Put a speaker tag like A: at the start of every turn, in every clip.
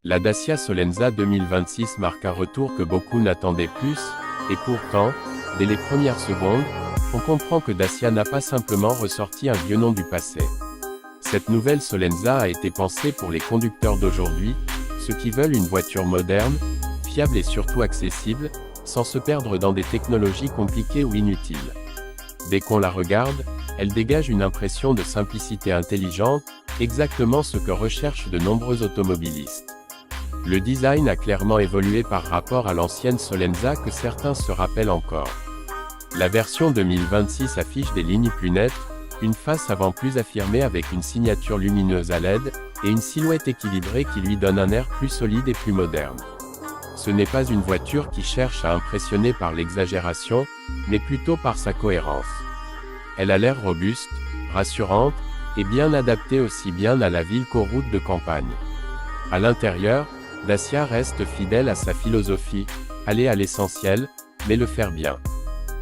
A: La Dacia Solenza 2026 marque un retour que beaucoup n'attendaient plus, et pourtant, dès les premières secondes, on comprend que Dacia n'a pas simplement ressorti un vieux nom du passé. Cette nouvelle Solenza a été pensée pour les conducteurs d'aujourd'hui, ceux qui veulent une voiture moderne, fiable et surtout accessible, sans se perdre dans des technologies compliquées ou inutiles. Dès qu'on la regarde, elle dégage une impression de simplicité intelligente, exactement ce que recherchent de nombreux automobilistes. Le design a clairement évolué par rapport à l'ancienne Solenza que certains se rappellent encore. La version 2026 affiche des lignes plus nettes, une face avant plus affirmée avec une signature lumineuse à LED, et une silhouette équilibrée qui lui donne un air plus solide et plus moderne. Ce n'est pas une voiture qui cherche à impressionner par l'exagération, mais plutôt par sa cohérence. Elle a l'air robuste, rassurante, et bien adaptée aussi bien à la ville qu'aux routes de campagne. À l'intérieur, Dacia reste fidèle à sa philosophie, aller à l'essentiel, mais le faire bien.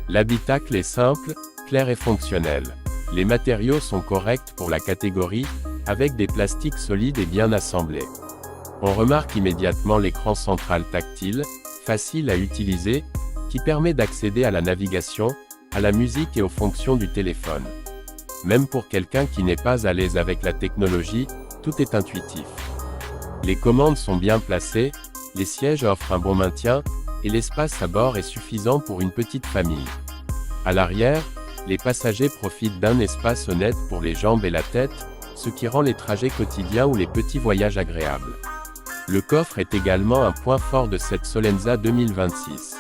A: L'habitacle est simple, clair et fonctionnel. Les matériaux sont corrects pour la catégorie, avec des plastiques solides et bien assemblés. On remarque immédiatement l'écran central tactile, facile à utiliser, qui permet d'accéder à la navigation, à la musique et aux fonctions du téléphone. Même pour quelqu'un qui n'est pas à l'aise avec la technologie, tout est intuitif. Les commandes sont bien placées, les sièges offrent un bon maintien, et l'espace à bord est suffisant pour une petite famille. À l'arrière, les passagers profitent d'un espace honnête pour les jambes et la tête, ce qui rend les trajets quotidiens ou les petits voyages agréables. Le coffre est également un point fort de cette Solenza 2026.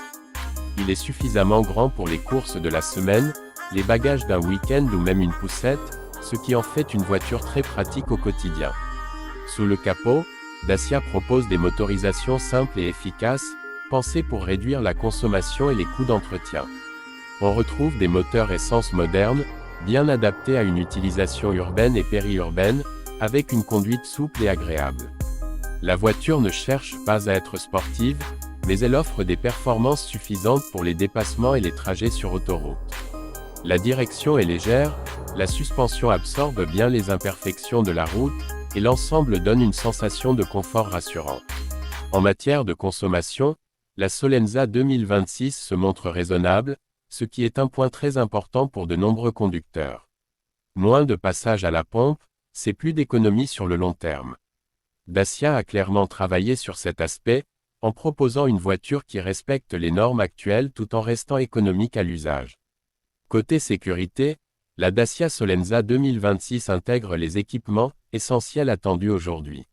A: Il est suffisamment grand pour les courses de la semaine, les bagages d'un week-end ou même une poussette, ce qui en fait une voiture très pratique au quotidien. Sous le capot, Dacia propose des motorisations simples et efficaces, pensées pour réduire la consommation et les coûts d'entretien. On retrouve des moteurs essence modernes, bien adaptés à une utilisation urbaine et périurbaine, avec une conduite souple et agréable. La voiture ne cherche pas à être sportive, mais elle offre des performances suffisantes pour les dépassements et les trajets sur autoroute. La direction est légère, la suspension absorbe bien les imperfections de la route, et l'ensemble donne une sensation de confort rassurant. En matière de consommation, la Solenza 2026 se montre raisonnable, ce qui est un point très important pour de nombreux conducteurs. Moins de passage à la pompe, c'est plus d'économie sur le long terme. Dacia a clairement travaillé sur cet aspect, en proposant une voiture qui respecte les normes actuelles tout en restant économique à l'usage. Côté sécurité, la Dacia Solenza 2026 intègre les équipements essentiels attendus aujourd'hui.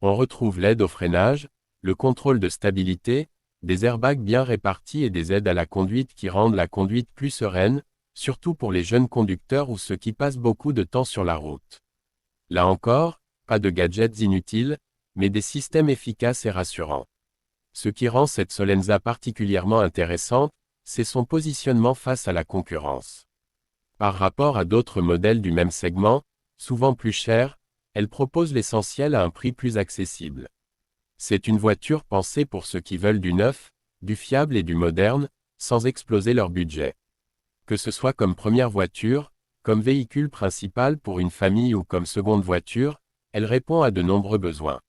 A: On retrouve l'aide au freinage, le contrôle de stabilité, des airbags bien répartis et des aides à la conduite qui rendent la conduite plus sereine, surtout pour les jeunes conducteurs ou ceux qui passent beaucoup de temps sur la route. Là encore, pas de gadgets inutiles, mais des systèmes efficaces et rassurants. Ce qui rend cette Solenza particulièrement intéressante, c'est son positionnement face à la concurrence. Par rapport à d'autres modèles du même segment, souvent plus chers, elle propose l'essentiel à un prix plus accessible. C'est une voiture pensée pour ceux qui veulent du neuf, du fiable et du moderne, sans exploser leur budget. Que ce soit comme première voiture, comme véhicule principal pour une famille ou comme seconde voiture, elle répond à de nombreux besoins.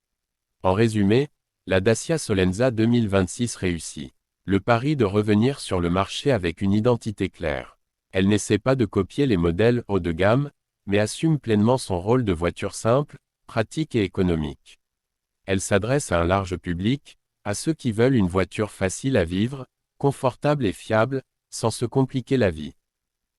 A: En résumé, la Dacia Solenza 2026 réussit. Le pari de revenir sur le marché avec une identité claire. Elle n'essaie pas de copier les modèles haut de gamme, mais assume pleinement son rôle de voiture simple, pratique et économique. Elle s'adresse à un large public, à ceux qui veulent une voiture facile à vivre, confortable et fiable, sans se compliquer la vie.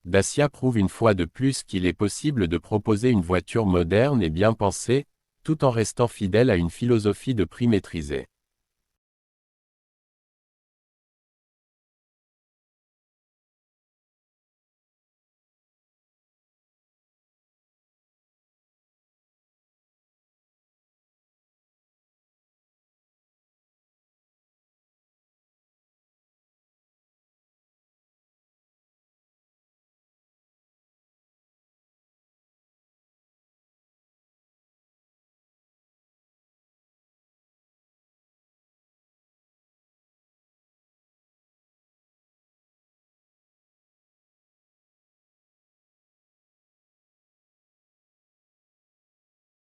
A: Dacia prouve une fois de plus qu'il est possible de proposer une voiture moderne et bien pensée, tout en restant fidèle à une philosophie de prix maîtrisée.